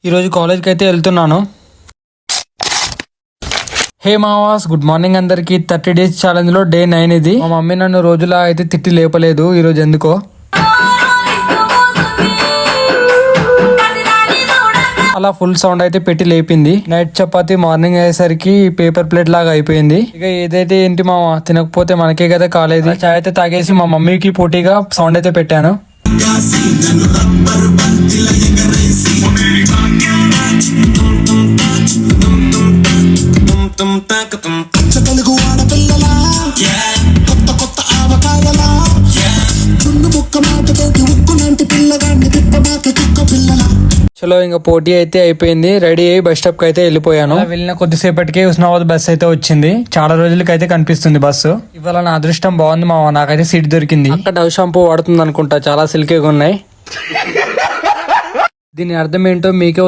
ఈరోజు కాలేజ్కి అయితే వెళ్తున్నాను. హే మావాస్, గుడ్ మార్నింగ్ అందరికి. 30 days ఛాలెంజ్ లో డే 9 ఇది. మా మమ్మీ నన్ను రోజులా అయితే తిట్టి లేపలేదు ఈరోజు ఎందుకో. అలా ఫుల్ సౌండ్ అయితే పెట్టి లేపింది. నైట్ చపాతి మార్నింగ్ అయ్యేసరికి పేపర్ ప్లేట్ లాగా అయిపోయింది. ఇక ఏదైతే ఏంటి మామ, తినకపోతే మనకే కదా కాలేదు. చాయ్ అయితే తాగేసి మా మమ్మీకి పోటీగా సౌండ్ అయితే పెట్టాను. చలో ఇంకా పోటీ అయితే అయిపోయింది. రెడీ అయ్యి బస్ స్టాప్ కి అయితే వెళ్ళిపోయాను. వెళ్ళిన కొద్దిసేపటికే హుస్నాబాద్ బస్ అయితే వచ్చింది. చాలా రోజులకి అయితే కనిపిస్తుంది బస్సు. ఇవాళ నా అదృష్టం బాగుంది మామ, నాకైతే సీట్ దొరికింది. అక్కడ డవ్ షాంపూ వాడుతుంది అనుకుంటా, చాలా సిల్కీగా ఉన్నాయి. దీని అర్థం ఏంటో మీకే